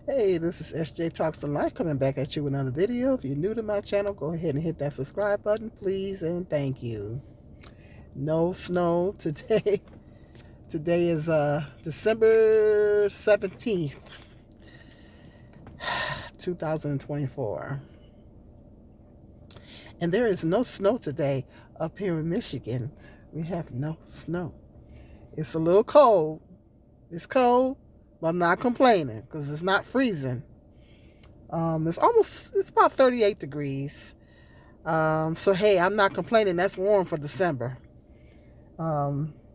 Hey, this is SJ Talks to Life coming back at you with another video. If you're new to my channel, go ahead and hit that subscribe button, please, and thank you. No snow today. Today is December 17th, 2024. And there is no snow today up here in Michigan. We have no snow. It's a little cold. It's cold, but I'm not complaining because it's not freezing. It's about 38 degrees. So hey, I'm not complaining. That's warm for December.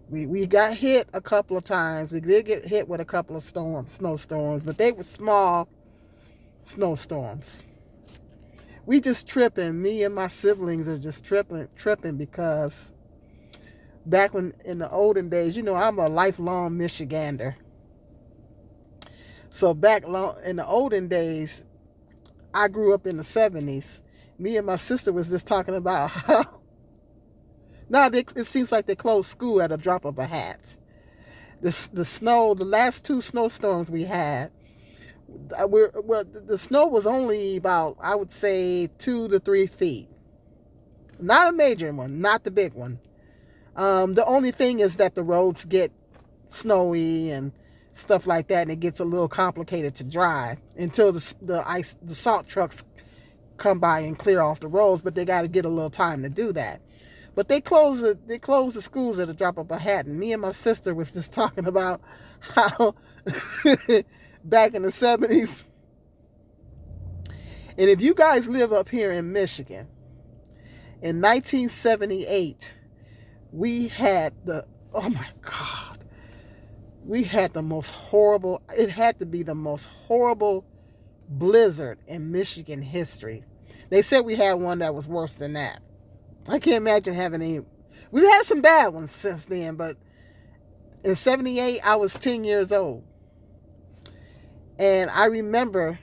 We got hit a couple of times. We did get hit with a couple of snowstorms, but they were small snowstorms. We just tripping. Me and my siblings are just tripping because back when in the olden days, I'm a lifelong Michigander. So in the olden days, I grew up in the 70s. Me and my sister was just talking about how now it seems like they closed school at a drop of a hat. The last two snowstorms we had, the snow was only about, I would say, 2 to 3 feet. Not a major one, not the big one. The only thing is that the roads get snowy and stuff like that, and it gets a little complicated to drive until the salt trucks come by and clear off the roads. But they got to get a little time to do that. But they closed the schools at a drop of a hat, and me and my sister was just talking about how back in the 70s. And if you guys live up here in Michigan, in 1978, we had oh my God, we had it had to be the most horrible blizzard in Michigan history. They said we had one that was worse than that. I can't imagine having any. We've had some bad ones since then, but in 78, I was 10 years old. And I remember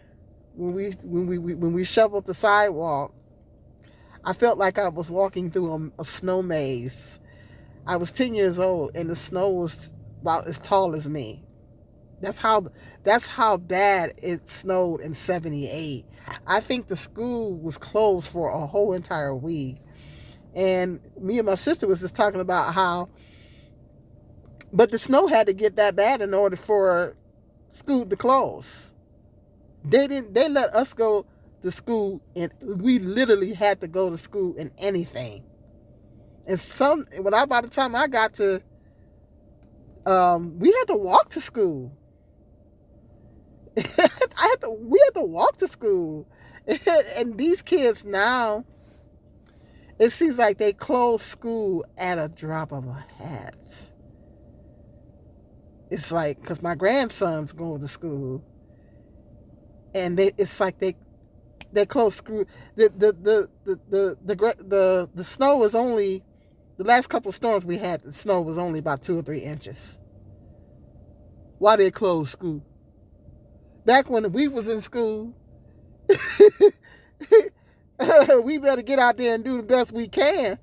when we shoveled the sidewalk, I felt like I was walking through a snow maze. I was 10 years old, and the snow was about as tall as me. That's how bad it snowed in 78. I think the school was closed for a whole entire week. And me and my sister was just talking about how, but the snow had to get that bad in order for school to close. They let us go to school, and we literally had to go to school in anything. And by the time I got to, we had to walk to school. We had to walk to school. And these kids now, it seems like they close school at a drop of a hat. It's like, because my grandsons go to school, and it's like they close school. The snow was only, the last couple of storms we had, the snow was only about 2 or 3 inches. Why they closed school? Back when we was in school, we better get out there and do the best we can.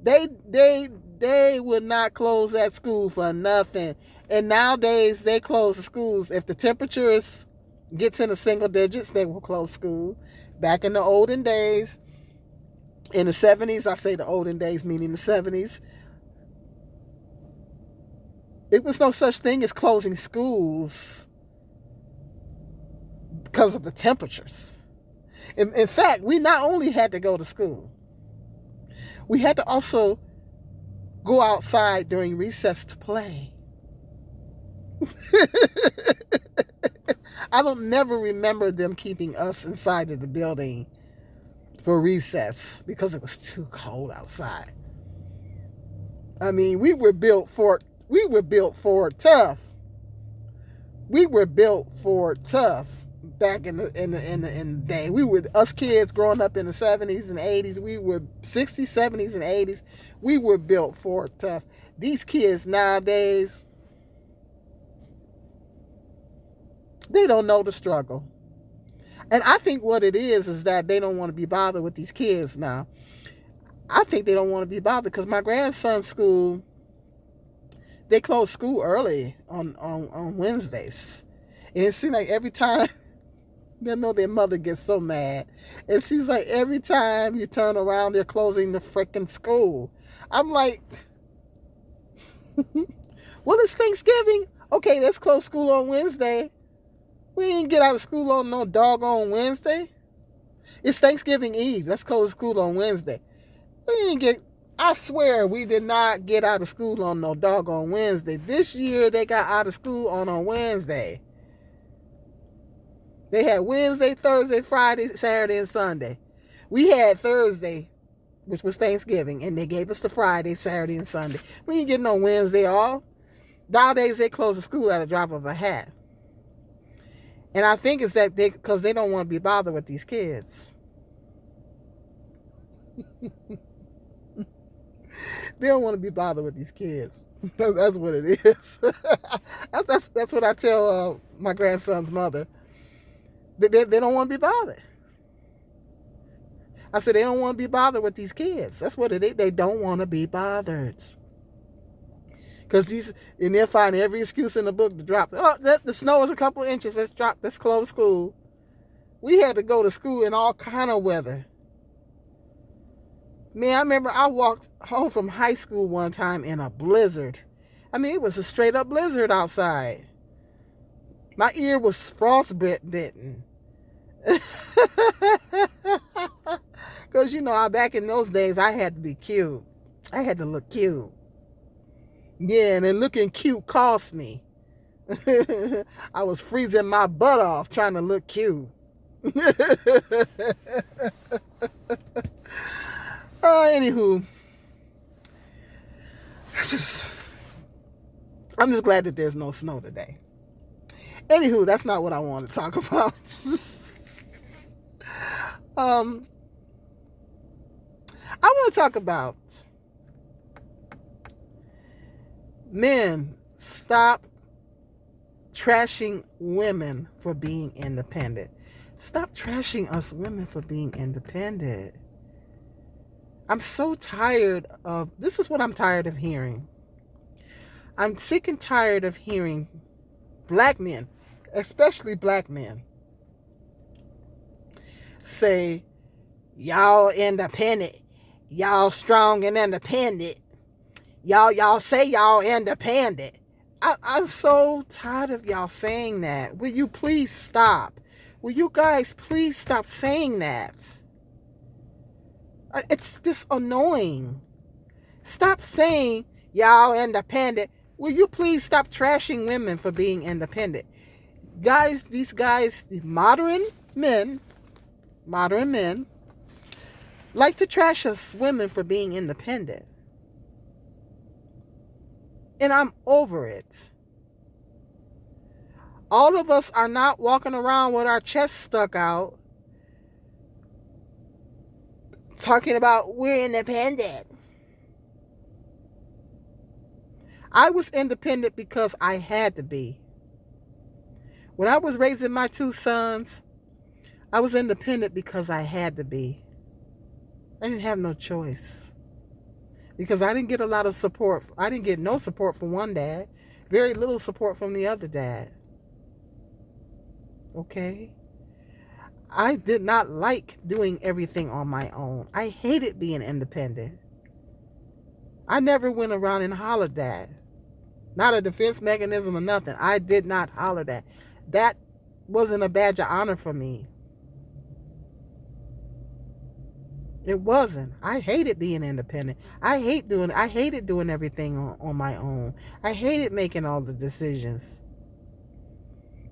They would not close that school for nothing. And nowadays they close the schools if the temperature gets in the single digits. They will close school. Back in the olden days, in the 70s, I say the olden days meaning the 70s, it was no such thing as closing schools because of the temperatures. In fact, we not only had to go to school, we had to also go outside during recess to play. I don't never remember them keeping us inside of the building for recess because it was too cold outside. I mean, we were built for tough. We were built for tough. Back in the day, us kids growing up in the 70s and 80s, we were 60s, 70s, and 80s. We were built for tough. These kids nowadays, they don't know the struggle. And I think what it is that they don't want to be bothered with these kids now. I think they don't want to be bothered because my grandson's school, they close school early on Wednesdays. And it seems like every time they know their mother gets so mad. It seems like every time you turn around, they're closing the freaking school. I'm like, what is Thanksgiving? Okay, let's close school on Wednesday. We ain't get out of school on no doggone Wednesday. It's Thanksgiving Eve. Let's close school on Wednesday. We ain't get, I swear we did not get out of school on no doggone Wednesday. This year they got out of school on a Wednesday. They had Wednesday, Thursday, Friday, Saturday, and Sunday. We had Thursday, which was Thanksgiving, and they gave us the Friday, Saturday, and Sunday. We didn't get no Wednesday off. Nowadays, they close the school at a drop of a hat. And I think it's that because they don't want to be bothered with these kids. They don't want to be bothered with these kids. That's what it is. That's what I tell my grandson's mother. They don't want to be bothered. I said they don't want to be bothered with these kids. That's what it is. They don't want to be bothered. Because and they'll find every excuse in the book to drop. Oh, the snow is a couple inches. Let's close school. We had to go to school in all kind of weather. Man, I remember I walked home from high school one time in a blizzard. I mean, it was a straight up blizzard outside. My ear was frostbitten. Because, back in those days, I had to be cute. I had to look cute. Yeah, and then looking cute cost me. I was freezing my butt off trying to look cute. Anywho, I'm just glad that there's no snow today. Anywho, that's not what I want to talk about. I want to talk about men. Stop trashing women for being independent. Stop trashing us women for being independent. I'm so tired of, this is what I'm tired of hearing. I'm sick and tired of hearing black men, especially black men, say, y'all independent, y'all strong and independent, y'all say y'all independent. I'm so tired of y'all saying that. Will you please stop? Will you guys please stop saying that? It's just annoying. Stop saying y'all independent. Will you please stop trashing women for being independent? Guys, these modern men, like to trash us women for being independent. And I'm over it. All of us are not walking around with our chests stuck out, talking about we're independent. I was independent because I had to be. When I was raising my two sons, I was independent because I had to be. I didn't have no choice. Because I didn't get a lot of support. I didn't get no support from one dad. Very little support from the other dad. Okay? I did not like doing everything on my own. I hated being independent. I never went around and hollered that. Not a defense mechanism or nothing. I did not holler that. That wasn't a badge of honor for me. It wasn't. I hated being independent. I hated doing everything on my own. I hated making all the decisions.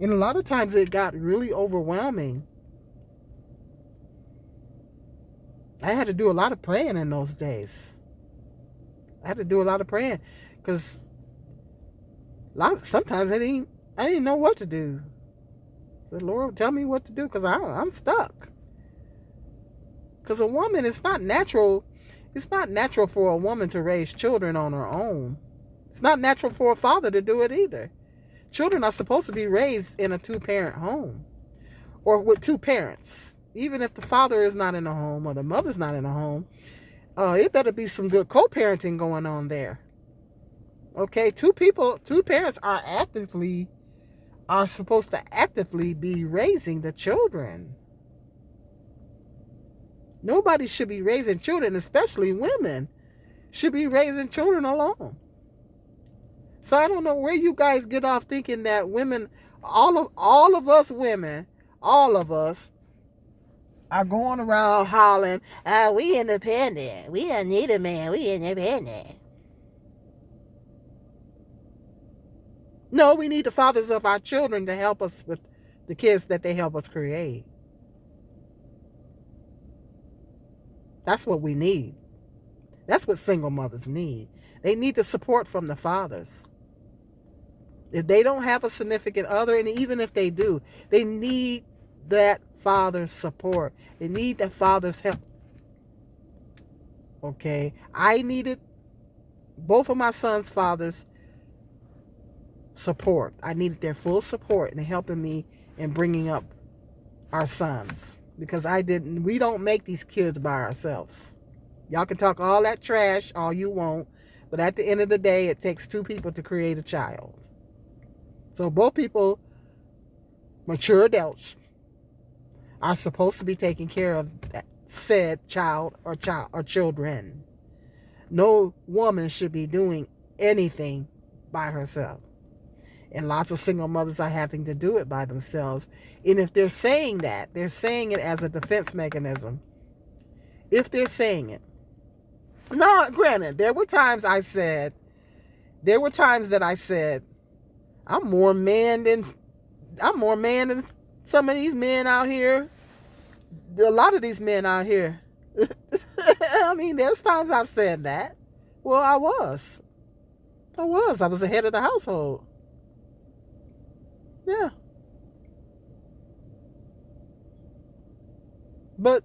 And a lot of times it got really overwhelming. I had to do a lot of praying in those days. I had to do a lot of praying because sometimes I didn't know what to do. The Lord, tell me what to do because I'm stuck. Because a woman, it's not natural for a woman to raise children on her own. It's not natural for a father to do it either. Children are supposed to be raised in a two-parent home or with two parents. Even if the father is not in the home or the mother's not in the home, it better be some good co-parenting going on there. Okay, two parents are actively are supposed to actively be raising the children. Nobody should be raising children, especially women, should be raising children alone. So I don't know where you guys get off thinking that women, all of us women, all of us are going around hollering, we independent. We don't need a man. We independent. No, we need the fathers of our children to help us with the kids that they help us create. That's what we need. That's what single mothers need. They need the support from the fathers. If they don't have a significant other, and even if they do, they need that father's support. They need that father's help. Okay? I needed both of my sons' fathers' support. I needed their full support in helping me in bringing up our sons. Because we don't make these kids by ourselves. Y'all can talk all that trash all you want, but at the end of the day, it takes two people to create a child. So both people, mature adults, are supposed to be taking care of said child or children. No woman should be doing anything by herself. And lots of single mothers are having to do it by themselves. And if they're saying that, they're saying it as a defense mechanism. If they're saying it. Now, granted, there were times that I said, I'm more man than some of these men out here. A lot of these men out here. I mean, there's times I've said that. Well, I was the head of the household. Yeah. But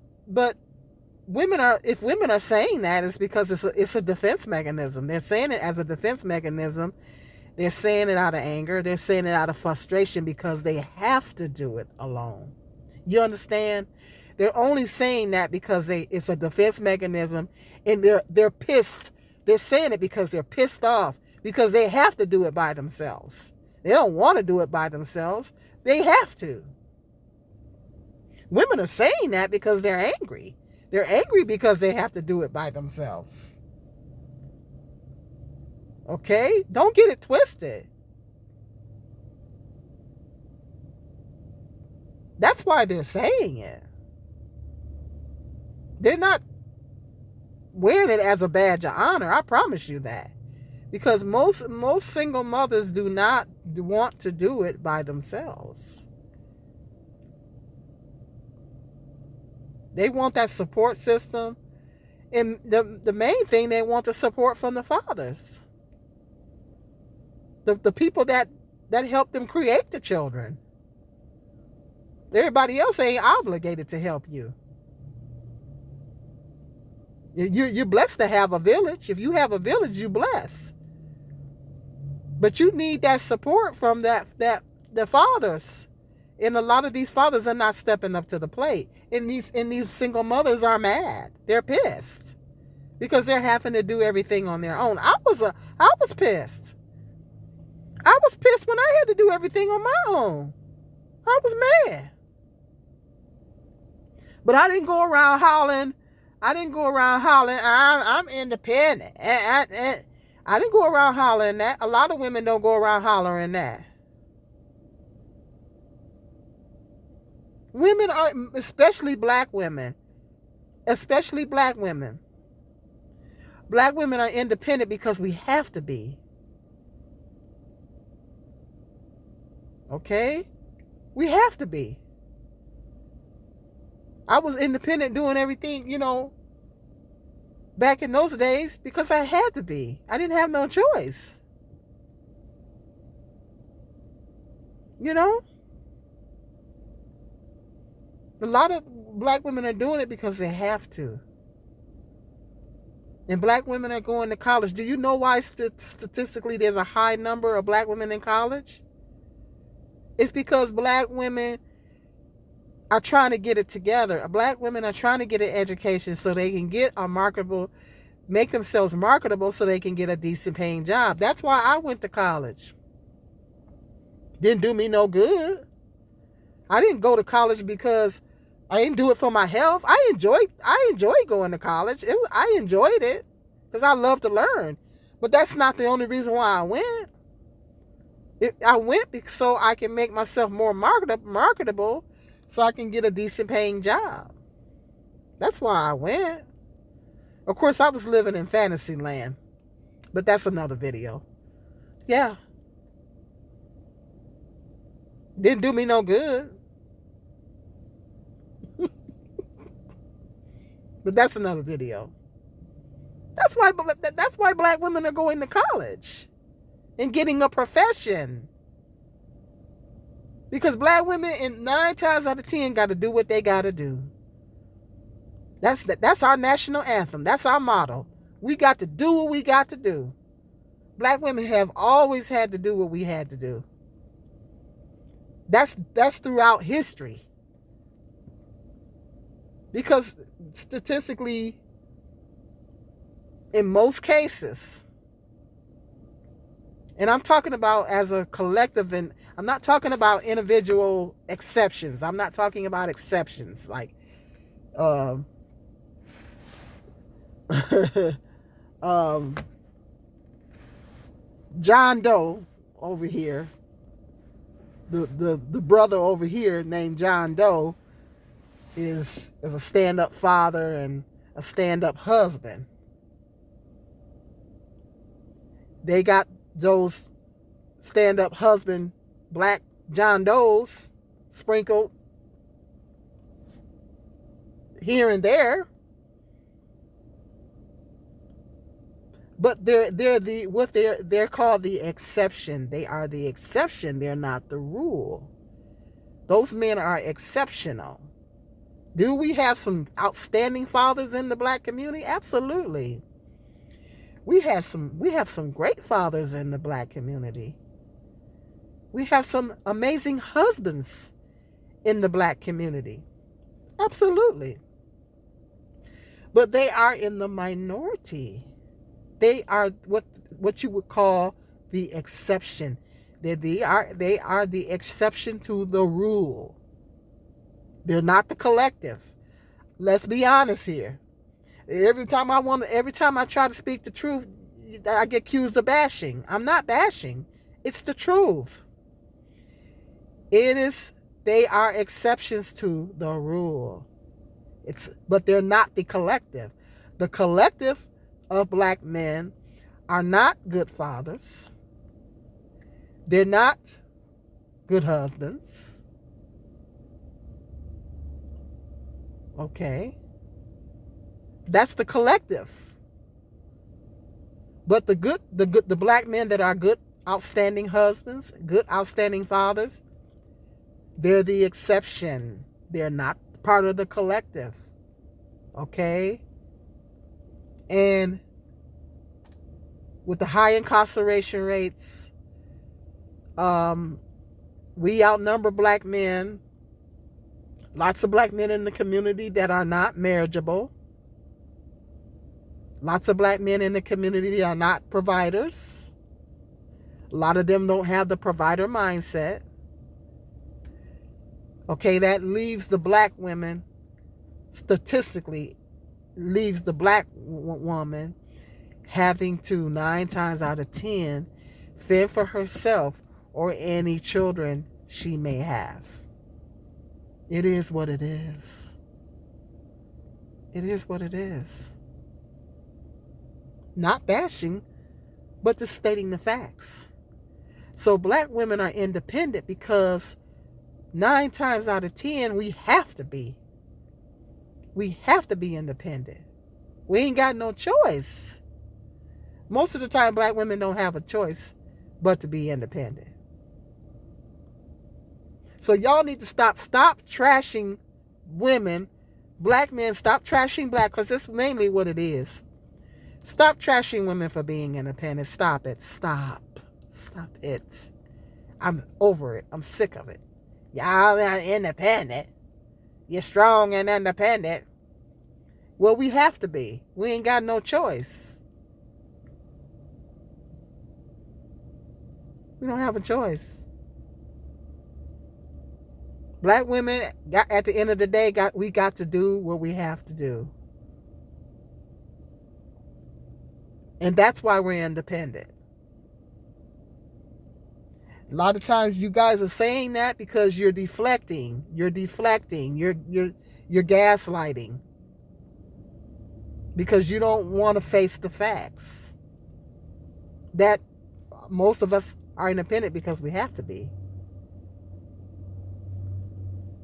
if women are saying that, it's because it's a defense mechanism. They're saying it as a defense mechanism. They're saying it out of anger. They're saying it out of frustration because they have to do it alone. You understand? They're only saying that because it's a defense mechanism, and they're pissed. They're saying it because they're pissed off because they have to do it by themselves. They don't want to do it by themselves. They have to. Women are saying that because they're angry. They're angry because they have to do it by themselves. Okay? Don't get it twisted. That's why they're saying it. They're not wearing it as a badge of honor. I promise you that. Because most single mothers do not want to do it by themselves. They want that support system. And the main thing, they want the support from the fathers. The people that help them create the children. Everybody else ain't obligated to help you. You're blessed to have a village. If you have a village, you're blessed. But you need that support from the fathers. And a lot of these fathers are not stepping up to the plate. And these single mothers are mad. They're pissed. Because they're having to do everything on their own. I was pissed. I was pissed when I had to do everything on my own. I was mad. But I didn't go around hollering, I'm independent. I didn't go around hollering that. A lot of women don't go around hollering that. Women are, especially black women. Black women are independent because we have to be. Okay? We have to be. I was independent doing everything, back in those days because I had to be. I didn't have no choice. A lot of black women are doing it because they have to. And black women are going to college. Do you know why statistically there's a high number of black women in college? It's because black women are trying to get it together. Black women are trying to get an education so they can make themselves marketable so they can get a decent paying job. That's why I went to college. Didn't do me no good. I didn't go to college because I didn't do it for my health. I enjoyed going to college. I enjoyed it because I love to learn. But that's not the only reason why I went. I went so I can make myself more marketable so I can get a decent paying job. That's why I went. Of course, I was living in fantasy land, but that's another video. Yeah. Didn't do me no good. But that's another video. That's why black women are going to college and getting a profession. Because black women, in 9 times out of 10, got to do what they got to do. That's our national anthem. That's our motto. We got to do what we got to do. Black women have always had to do what we had to do. That's throughout history. Because statistically, in most cases, and I'm talking about as a collective, and I'm not talking about individual exceptions. I'm not talking about exceptions like John Doe over here, the brother over here named John Doe is a stand-up father and a stand-up husband. They got those stand-up husband black John Does sprinkled here and there. But they're called the exception. They are the exception. They're not the rule. Those men are exceptional. Do we have some outstanding fathers in the black community? Absolutely. We have some great fathers in the black community. We have some amazing husbands in the black community. Absolutely. But they are in the minority. They are what you would call the exception. They are the exception to the rule. They're not the collective. Let's be honest here. Every time I try to speak the truth, I get accused of bashing. I'm not bashing. It's the truth. They are exceptions to the rule. But they're not the collective. The collective of black men are not good fathers. They're not good husbands. Okay. That's the collective. But the black men that are good, outstanding husbands, good, outstanding fathers, they're the exception. They're not part of the collective. Okay? And with the high incarceration rates, we outnumber black men. Lots of black men in the community that are not marriageable. Lots of black men in the community are not providers. A lot of them don't have the provider mindset. Okay, that leaves the black women, statistically, leaves the black woman having to 9 times out of 10 fend for herself or any children she may have. It is what it is. It is what it is. Not bashing, but just stating the facts. So black women are independent because 9 times out of 10, we have to be. We have to be independent. We ain't got no choice. Most of the time, black women don't have a choice but to be independent. So y'all need to stop trashing women. Black men, stop trashing black, because that's mainly what it is. Stop trashing women for being independent. Stop it. Stop it. I'm over it. I'm sick of it. Y'all are independent. You're strong and independent. Well, we have to be. We ain't got no choice. We don't have a choice. Black women, at the end of the day, we got to do what we have to do. And that's why we're independent. A lot of times you guys are saying that because you're deflecting. You're gaslighting. Because you don't want to face the facts. That most of us are independent because we have to be.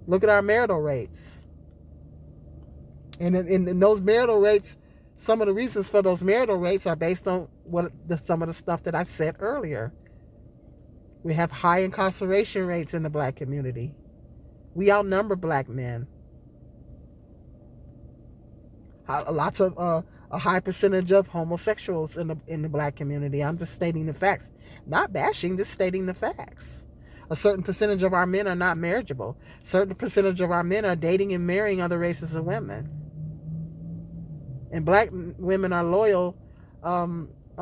Look at our marital rates. And in those marital rates, some of the reasons for those marital rates are based on some of the stuff that I said earlier. We have high incarceration rates in the black community. We outnumber black men. Lots of a high percentage of homosexuals in the black community. I'm just stating the facts, not bashing, just stating the facts. A certain percentage of our men are not marriageable. A certain percentage of our men are dating and marrying other races of women. And black women are loyal.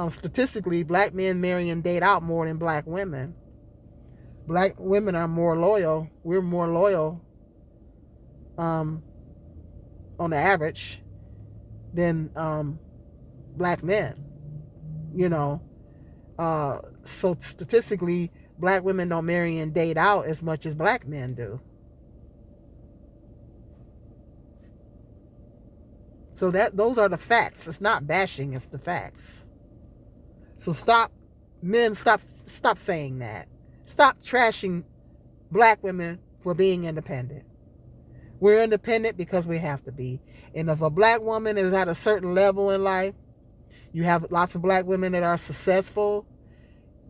Statistically, black men marry and date out more than black women. Black women are more loyal. We're more loyal on the average than black men. So statistically, black women don't marry and date out as much as black men do. So those are the facts. It's not bashing, it's the facts. So stop saying that. Stop trashing black women for being independent. We're independent because we have to be. And if a black woman is at a certain level in life, you have lots of black women that are successful,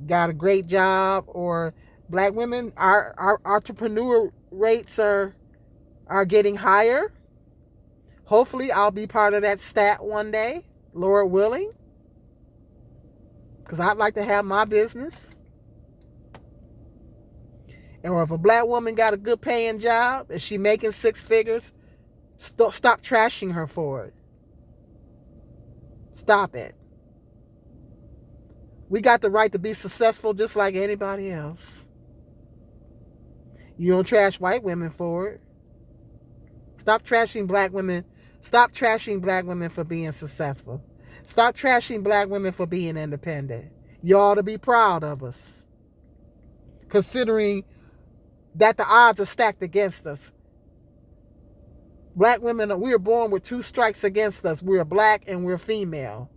got a great job, or black women, our entrepreneur rates are getting higher. Hopefully I'll be part of that stat one day, Lord willing, because I'd like to have my business. Or if a black woman got a good paying job and she making 6 figures, stop trashing her for it. Stop it. We got the right to be successful just like anybody else. You don't trash white women for it. Stop trashing black women. Stop trashing black women for being successful. Stop trashing black women for being independent. You ought to be proud of us, considering that the odds are stacked against us. Black women, we are born with 2 strikes against us. We're black and we're female.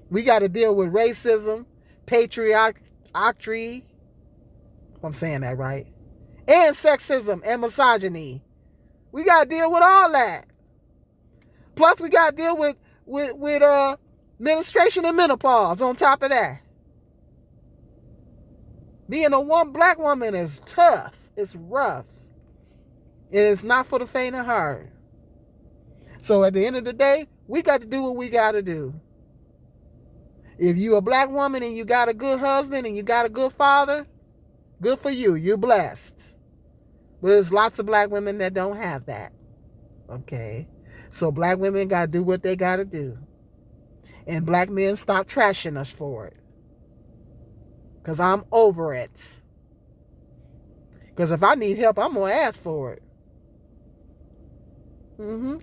We got to deal with racism, patriarchy, if I'm saying that right, and sexism and misogyny. We got to deal with all that. Plus, we got to deal with menstruation and menopause on top of that. Being a black woman is tough. It's rough. It is not for the faint of heart. So at the end of the day, we got to do what we got to do. If you a black woman and you got a good husband and you got a good father, good for you. You're blessed. But there's lots of black women that don't have that. Okay? So black women got to do what they got to do. And black men, stop trashing us for it. Because I'm over it. Because if I need help, I'm going to ask for it.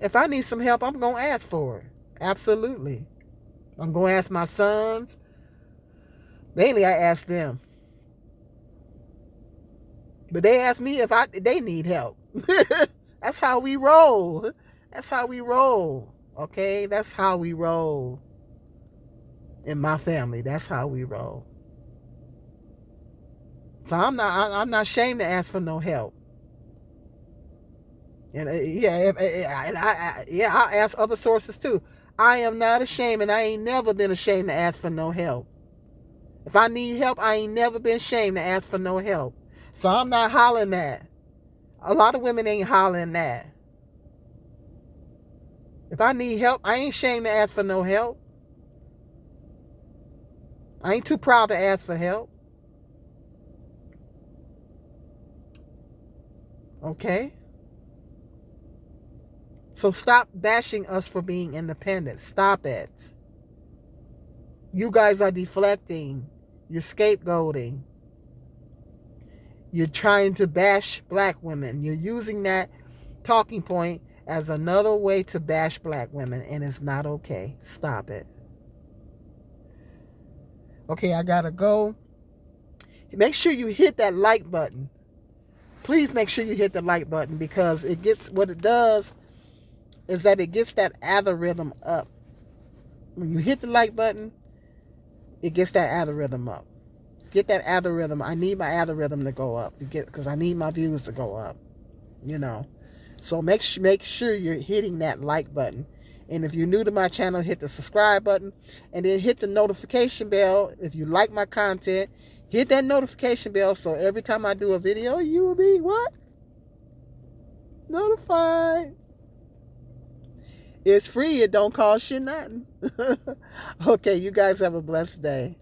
If I need some help, I'm going to ask for it. Absolutely. I'm going to ask my sons. Mainly, I ask them. But they ask me if they need help. That's how we roll. That's how we roll. Okay? That's how we roll. In my family, that's how we roll. So I'm not ashamed to ask for no help. And I'll ask other sources too. I am not ashamed, and I ain't never been ashamed to ask for no help. If I need help, I ain't never been ashamed to ask for no help. So I'm not hollering that. A lot of women ain't hollering that. If I need help, I ain't ashamed to ask for no help. I ain't too proud to ask for help. Okay? So stop bashing us for being independent. Stop it. You guys are deflecting. You're scapegoating. You're trying to bash black women. You're using that talking point as another way to bash black women, and it's not okay. Stop it. Okay, I gotta go. Make sure you hit that like button. Please make sure you hit the like button, because it gets, what it does is that it gets that algorithm up. When you hit the like button, it gets that algorithm up. Get that algorithm. I need my algorithm to go up, because I need my views to go up. So make sure you're hitting that like button. And if you're new to my channel, hit the subscribe button, and then hit the notification bell. If you like my content, hit that notification bell, so every time I do a video, you will be what? Notified. It's free. It don't cost you nothing. Okay, you guys have a blessed day.